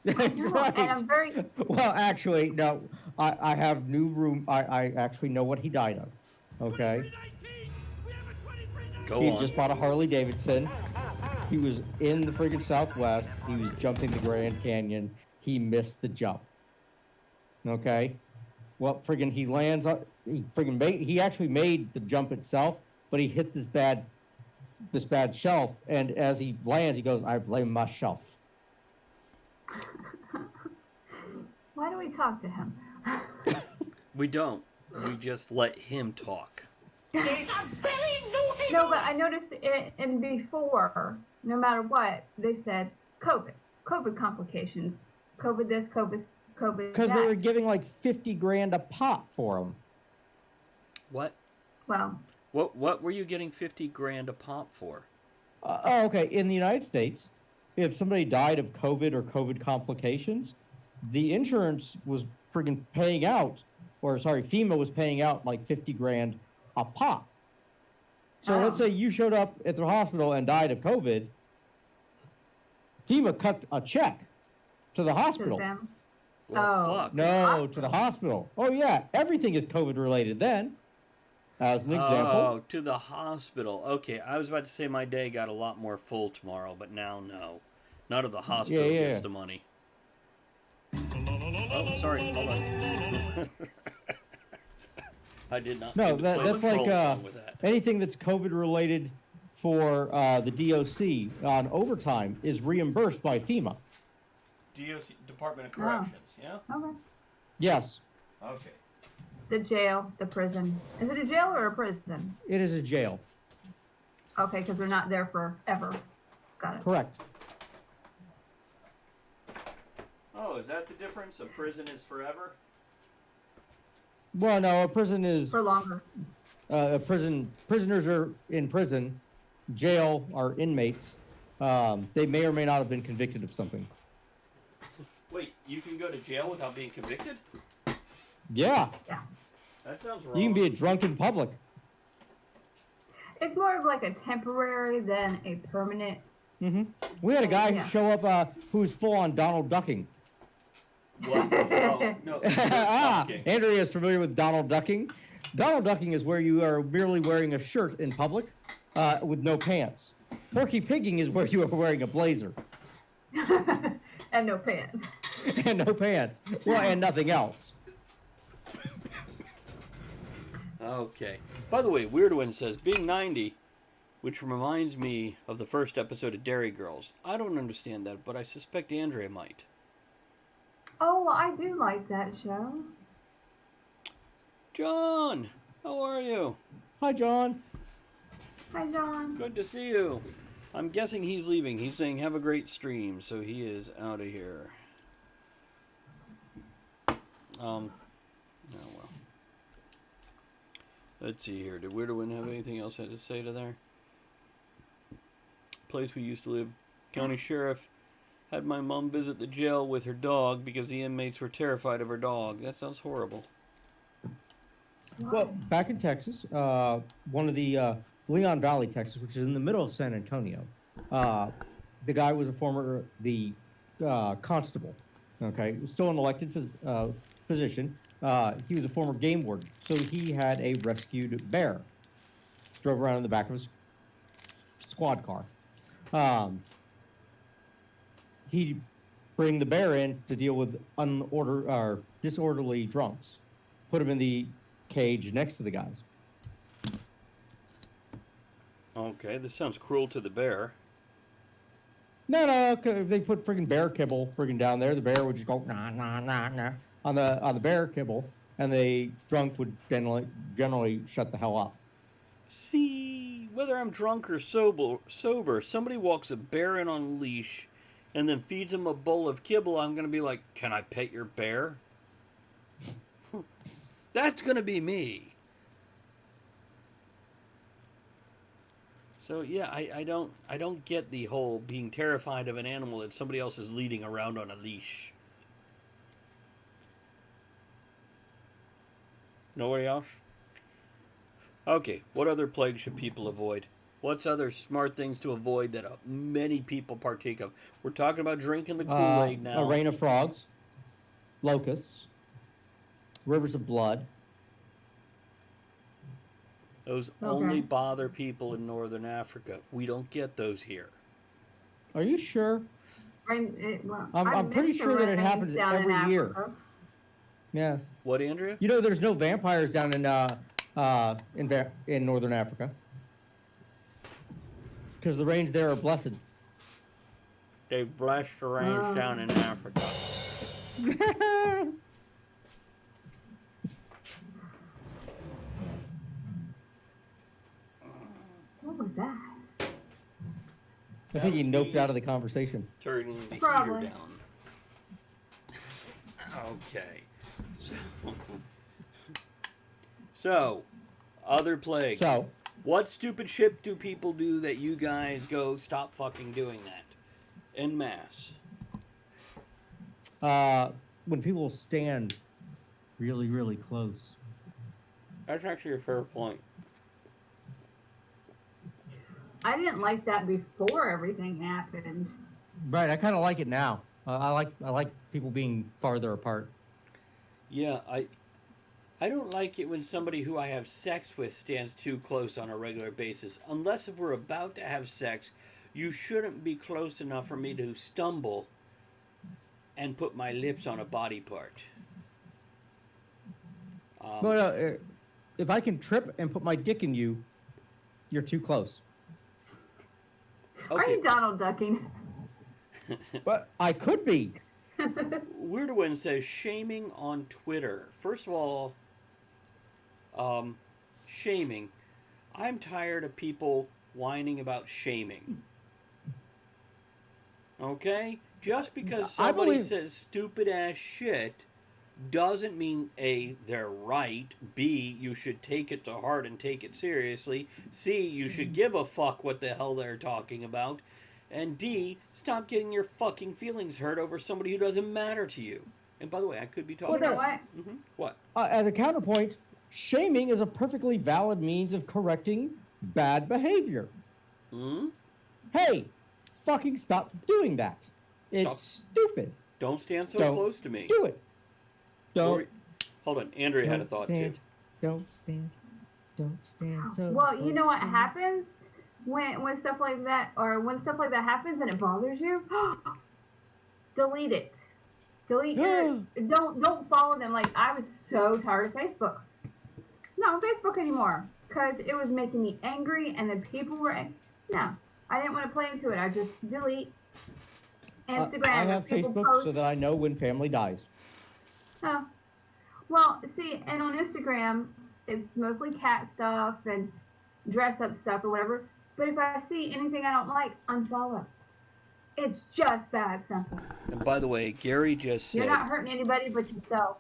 That's I know, right. and I'm very. Well, actually, no. I have new room. I actually know what he died of. Okay. Go He on. just bought a Harley Davidson. He was in the friggin' Southwest. He was jumping the Grand Canyon. He missed the jump. Okay. Well, friggin' he lands on. He actually made the jump itself, but he hit this bad shelf. And as he lands, he goes, "I blame myself." Why do we talk to him? We don't. We just let him talk. No, but I noticed it in before, no matter what, they said COVID complications, COVID this, COVID Because that. they were giving like 50 grand a pop for him. What? Well, What were you getting 50 grand a pop for? Okay. In the United States, if somebody died of COVID or COVID complications, the insurance was friggin' paying out, or sorry, FEMA was paying out like 50 grand a pop. So Oh. let's say you showed up at the hospital and died of COVID. FEMA cut a check to the to hospital. them. Well, Oh. fuck. No, to the hospital. Oh yeah, everything is COVID related then. As an example. Oh, to the hospital. Okay, I was about to say my day got a lot more full tomorrow, but now no. None of the hospital Yeah. gives the money. Oh, sorry. Hold on. I did not. No, mean to play that's the like troll song with that. anything that's COVID related for the DOC on overtime is reimbursed by FEMA. DOC, Department of Corrections. Yeah. Okay. Yes, Okay. The jail, the prison. Is it a jail or a prison? it is a jail. Okay, because they're not there forever. Got it. Correct. Oh, is that the difference? A prison is forever? Well, no, a prison is For longer. a prison. Prisoners are in prison. Jail are inmates. They may or may not have been convicted of something. Wait, you can go to jail without being convicted? Yeah, Yeah. That sounds wrong. you can be a drunk in public. It's more of like a temporary than a permanent. We had a guy Yeah. show up who was full on Donald ducking. What? Oh, no. Ah, Okay. Andrea is familiar with Donald ducking. Donald ducking is where you are merely wearing a shirt in public with no pants. Porky pigging is where you are wearing a blazer. And no pants. And no pants. Well, and nothing else. Okay. By the way, Weird One says, being 90, which reminds me of the first episode of Dairy Girls. I don't understand that, but I suspect Andrea might. Oh, I do like that show. John, how are you? Hi, John. Hi, John. Good to see you. I'm guessing he's leaving. He's saying, have a great stream, so he is out of here. Oh, well. Let's see here. Did Weirdo Win have anything else to say to there? Place we used to live, county sheriff had my mom visit the jail with her dog because the inmates were terrified of her dog. That sounds horrible. Well, back in Texas, one of the Leon Valley, Texas, which is in the middle of San Antonio, the guy was a former constable. Okay, still an elected position. He was a former game warden, so he had a rescued bear. Drove around in the back of his squad car. He'd bring the bear in to deal with disorderly drunks. Put him in the cage next to the guys. Okay, this sounds cruel to the bear. No, if they put friggin' bear kibble down there, the bear would just go nah on the bear kibble, and the drunk would generally shut the hell up. See, whether I'm drunk or sober, somebody walks a bear in on a leash and then feeds him a bowl of kibble, I'm going to be like, can I pet your bear? That's going to be me. So yeah, I don't get the whole being terrified of an animal that somebody else is leading around on a leash. Nobody else? Okay, what other plagues should people avoid? What's other smart things to avoid that many people partake of? We're talking about drinking the Kool-Aid now. A rain of frogs, locusts, rivers of blood. Those only bother people in northern Africa. We don't get those here. Are you sure? I'm pretty sure that it happens every year. Yes. What, Andrea? You know, there's no vampires down in northern Africa because the rains there are blessed. They bless the rains down in Africa. What was that? I think he noped out of the conversation. Turning the Probably. heater down. Okay. So, other plagues. So, what stupid shit do people do that you guys go, stop fucking doing that? En masse. when people stand really, really close. That's actually a fair point. I didn't like that before everything happened. Right, I kind of like it now. I like people being farther apart. Yeah, I don't like it when somebody who I have sex with stands too close on a regular basis. Unless if we're about to have sex, you shouldn't be close enough for me to stumble and put my lips on a body part. But if I can trip and put my dick in you, you're too close. Okay. Are you Donald ducking? But I could be. Weird One says shaming on Twitter. First of all, shaming. I'm tired of people whining about shaming. Okay? Just because somebody says stupid ass shit doesn't mean A, they're right, B, you should take it to heart and take it seriously, C, you should give a fuck what the hell they're talking about, and D, stop getting your fucking feelings hurt over somebody who doesn't matter to you. And by the way, I could be talking You know about... what? Mm-hmm. What? As a counterpoint, shaming is a perfectly valid means of correcting bad behavior. Hmm? Hey, fucking stop doing that. It's stupid. Don't stand so Don't close to me. Do it. Don't. Hold on, Andrea had a thought too. Don't stand. Don't stand so Well, you know close what to me. happens when stuff like that, or when stuff like that happens and it bothers you? Delete it. Delete your. Don't follow them. Like I was so tired of Facebook. Not on Facebook anymore because it was making me angry, and then people were. No, I didn't want to play into it. I just delete I Instagram. have If people Facebook so post, that I know when family dies. oh, well, see, and on Instagram, it's mostly cat stuff and dress up stuff or whatever. But if I see anything I don't like, unfollow. It's just that simple. And by the way, Gary just You're said, not hurting anybody but yourself.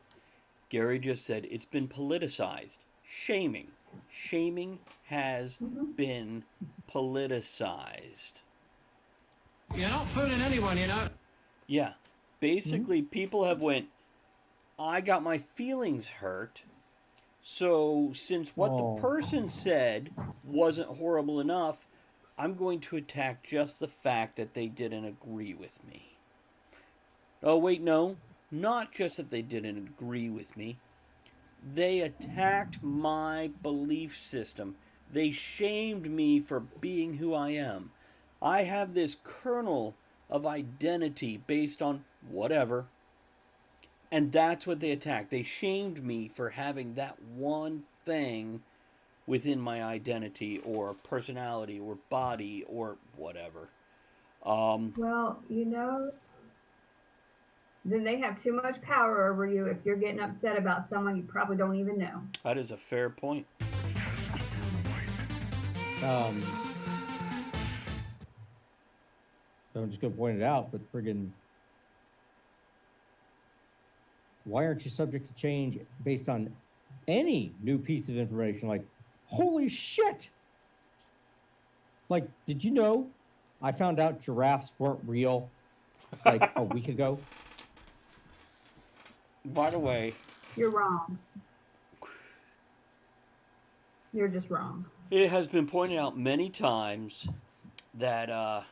it's been politicized. Shaming. Shaming has been politicized. You're not fooling anyone, you know. Yeah. Basically, people have went, I got my feelings hurt. So since what the person said wasn't horrible enough, I'm going to attack just the fact that they didn't agree with me. Oh, wait, no. Not just that they didn't agree with me. They attacked my belief system. They shamed me for being who I am. I have this kernel of identity based on whatever. And that's what they attacked. They shamed me for having that one thing within my identity or personality or body or whatever. Well, then they have too much power over you if you're getting upset about someone you probably don't even know. That is a fair point. I'm just gonna point it out, but friggin', why aren't you subject to change based on any new piece of information? Like, holy shit! Like, did you know I found out giraffes weren't real like a week ago? By the way, You're wrong. You're just wrong. it has been pointed out many times that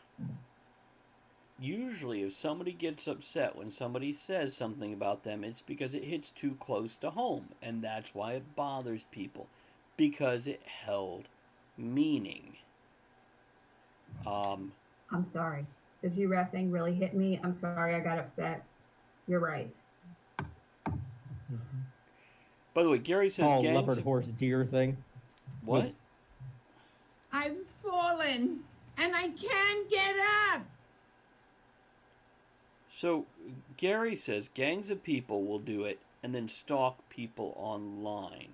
usually if somebody gets upset when somebody says something about them, it's because it hits too close to home. And that's why it bothers people. Because it held meaning. I'm sorry. The giraffe thing really hit me. I'm sorry I got upset. You're right. By the way, Gary says Oh, gangs... leopard, horse, deer thing. What? With- I've fallen and I can't get up. So, Gary says gangs of people will do it and then stalk people online.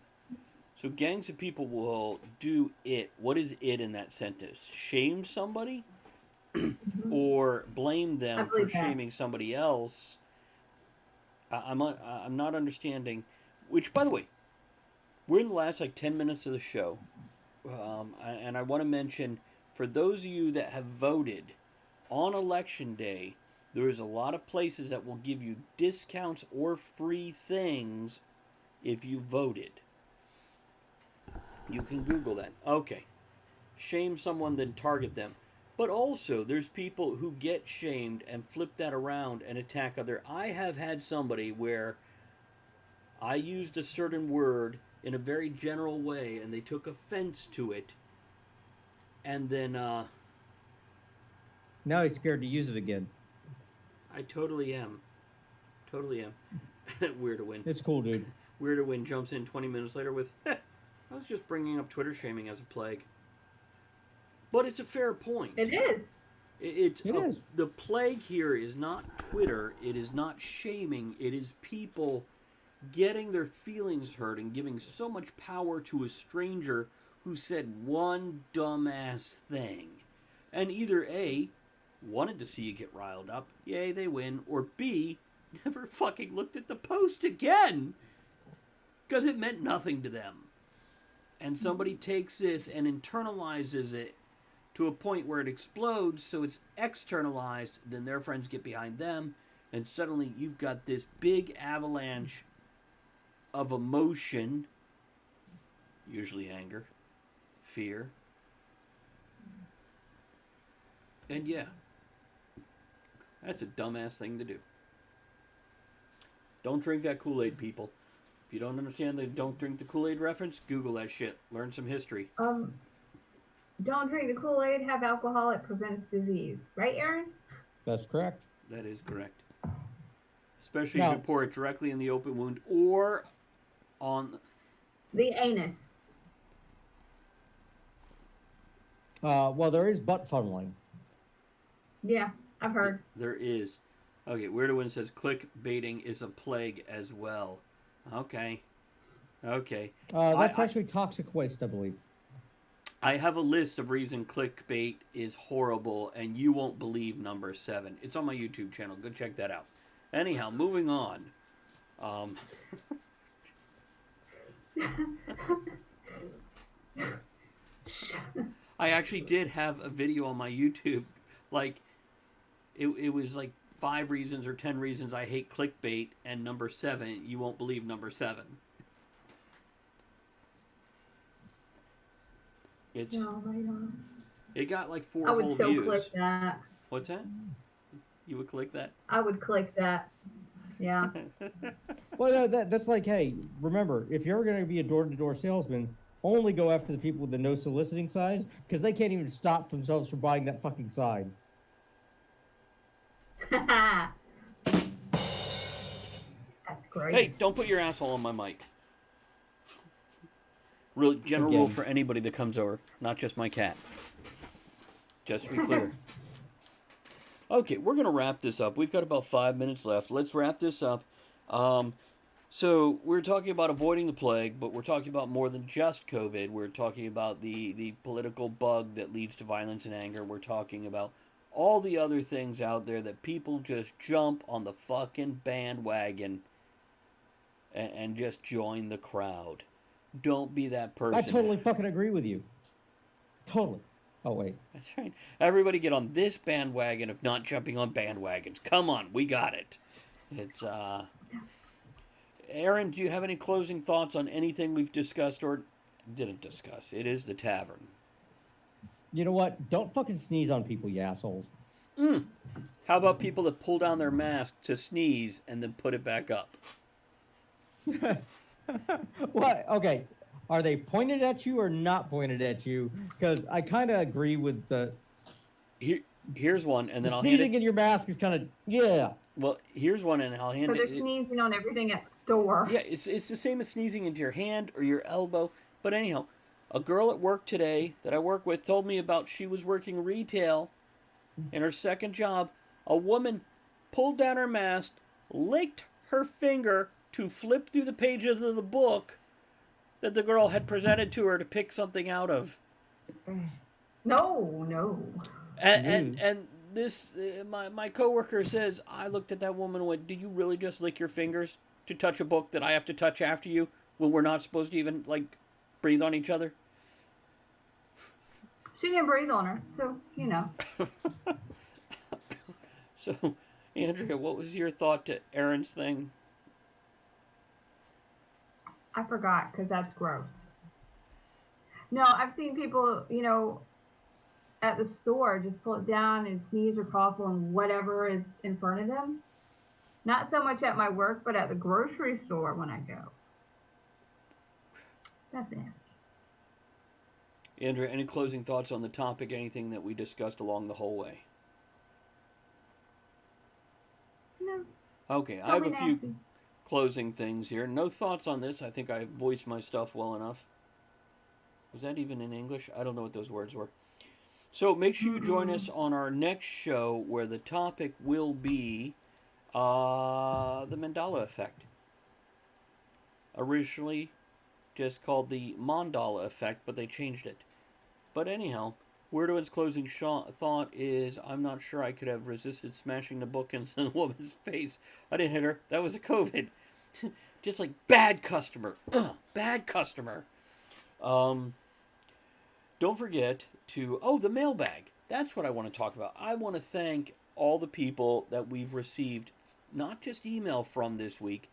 So, gangs of people will do it. What is it in that sentence? Shame somebody? Or blame them for shaming somebody else? I'm not understanding. Which, by the way, we're in the last 10 minutes of the show. And I want to mention, for those of you that have voted on Election Day, there's a lot of places that will give you discounts or free things if you voted. You can Google that. Okay. Shame someone, then target them. But also, there's people who get shamed and flip that around and attack other. I have had somebody where I used a certain word in a very general way and they took offense to it. And then, Now he's scared to use it again. I totally am. Totally am. Weird to win. It's cool, dude. Weird to win jumps in 20 minutes later with, I was just bringing up Twitter shaming as a plague. But it's a fair point. It is. It is. The plague here is not Twitter. It is not shaming. It is people getting their feelings hurt and giving so much power to a stranger who said one dumbass thing. And either A, wanted to see you get riled up, yay, they win, or B, never fucking looked at the post again because it meant nothing to them. And somebody takes this and internalizes it to a point where it explodes, so it's externalized, then their friends get behind them, and suddenly you've got this big avalanche of emotion, usually anger, fear, and yeah, that's a dumbass thing to do. Don't drink that Kool-Aid, people. If you don't understand the don't drink the Kool-Aid reference, Google that shit. Learn some history. Don't drink the Kool-Aid, have alcohol, it prevents disease. Right, Aaron? That's correct. That is correct. Especially if Now- you pour it directly in the open wound or on... The anus. Well, there is butt funneling. Yeah, I've heard. There is. Okay, Weirdo says clickbaiting is a plague as well. Okay. That's actually toxic waste, I believe. I have a list of reasons clickbait is horrible, and you won't believe number 7. It's on my YouTube channel. Go check that out. Anyhow, moving on. I actually did have a video on my YouTube. Like, it was like 5 reasons or 10 reasons I hate clickbait, and number 7, you won't believe number 7. It's No, right on. it got like 4 I would whole so views. click that. What's that? You would click that? I would click that. Yeah. Well, no, that's like, hey, remember, if you're going to be a door-to-door salesman, only go after the people with the no soliciting signs, because they can't even stop themselves from buying that fucking sign. That's great. Hey, don't put your asshole on my mic. Real general rule for anybody that comes over, not just my cat. Just to be clear. Okay, we're going to wrap this up. We've got about 5 minutes left. Let's wrap this up. So we're talking about avoiding the plague, but we're talking about more than just COVID. We're talking about the political bug that leads to violence and anger. We're talking about all the other things out there that people just jump on the fucking bandwagon and just join the crowd. Don't be that person. I totally fucking agree with you. Totally. Oh, wait. That's right. Everybody get on this bandwagon of not jumping on bandwagons. Come on, we got it. It's, Aaron, do you have any closing thoughts on anything we've discussed or didn't discuss? It is the Tavern. You know what? Don't fucking sneeze on people, you assholes. How about people that pull down their mask to sneeze and then put it back up? What? Okay. Are they pointed at you or not pointed at you? Because I kind of agree with the... Here's one, and then I'll hand sneezing it... in your mask is kind of... Yeah. Well, here's one, and I'll hand So they're it... sneezing on everything at the store. Yeah, it's the same as sneezing into your hand or your elbow. But anyhow, a girl at work today that I work with told me about she was working retail in her second job. A woman pulled down her mask, licked her finger to flip through the pages of the book that the girl had presented to her to pick something out of. No. And this, my coworker says, I looked at that woman and went, "Do you really just lick your fingers to touch a book that I have to touch after you when we're not supposed to even, like, breathe on each other?" She didn't breathe on her, so, you know. So, Andrea, what was your thought to Aaron's thing? I forgot, because that's gross. No, I've seen people, at the store just pull it down and sneeze or cough on whatever is in front of them. Not so much at my work, but at the grocery store when I go. That's nasty. Andrea, any closing thoughts on the topic? Anything that we discussed along the whole way? No. Okay, I have a few closing things here. No thoughts on this. I think I voiced my stuff well enough. Was that even in English? I don't know what those words were. So make sure you join us on our next show where the topic will be the Mandela effect. Originally just called the Mandala effect, but they changed it. But anyhow, Weirdo's closing thought is, I'm not sure I could have resisted smashing the book into the woman's face. I didn't hit her. That was a COVID. Just like bad customer. Bad customer. Don't forget to... Oh, the mailbag. That's what I want to talk about. I want to thank all the people that we've received, not just email from this week,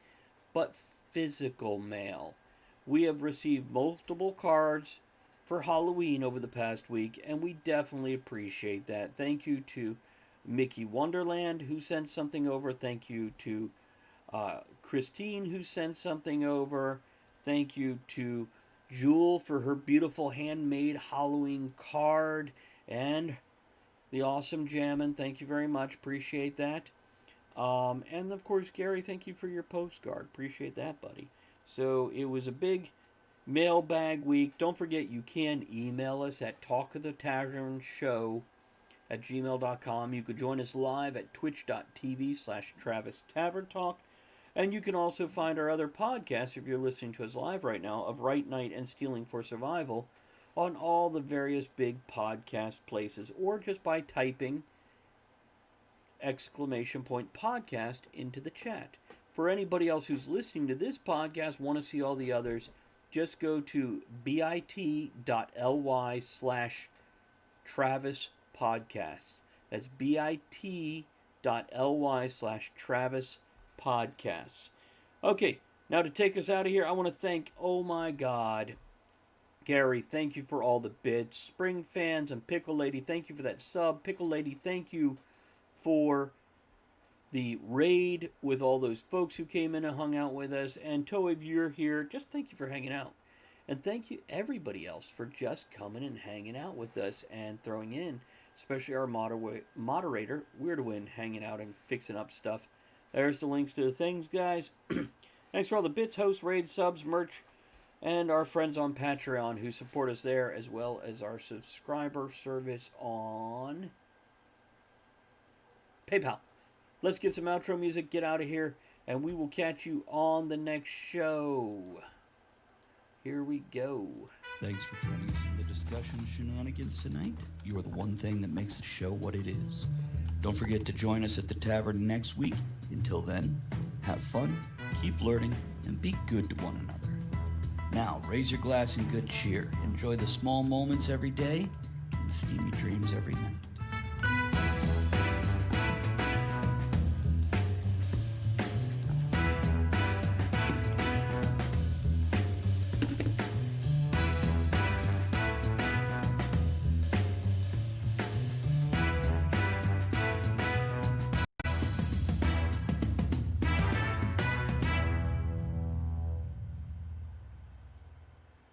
but physical mail. We have received multiple cards for Halloween over the past week, and we definitely appreciate that. Thank you to Mickey Wonderland, who sent something over. Thank you to Christine, who sent something over. Thank you to Jewel for her beautiful handmade Halloween card. And the awesome Jammin'. Thank you very much. Appreciate that. And of course, Gary, thank you for your postcard. Appreciate that, buddy. So it was a big mailbag week. Don't forget, you can email us at talkoftheTavernShow@gmail.com. You could join us live at twitch.tv/Travis Tavern Talk. And you can also find our other podcasts, if you're listening to us live right now, of Right Night and Stealing for Survival, on all the various big podcast places, or just by typing /podcast into the chat. For anybody else who's listening to this podcast, want to see all the others, just go to bit.ly/Travis Podcast. That's bit.ly/Travis Podcast. Okay, now to take us out of here, I want to thank, oh my God, Gary, thank you for all the bits. Spring fans and Pickle Lady, thank you for that sub. Pickle Lady, thank you for the raid with all those folks who came in and hung out with us. And Toe, if you're here, just thank you for hanging out. And thank you everybody else for just coming and hanging out with us and throwing in, especially our moderator, Weirdwin, hanging out and fixing up stuff. There's the links to the things, guys. Thanks for all the bits, hosts, raids, subs, merch, and our friends on Patreon who support us there, as well as our subscriber service on PayPal. Let's get some outro music, get out of here, and we will catch you on the next show. Here we go. Thanks for joining us in the discussion shenanigans tonight. You are the one thing that makes the show what it is. Don't forget to join us at the Tavern next week. Until then, have fun, keep learning, and be good to one another. Now, raise your glass in good cheer. Enjoy the small moments every day and the steamy dreams every night.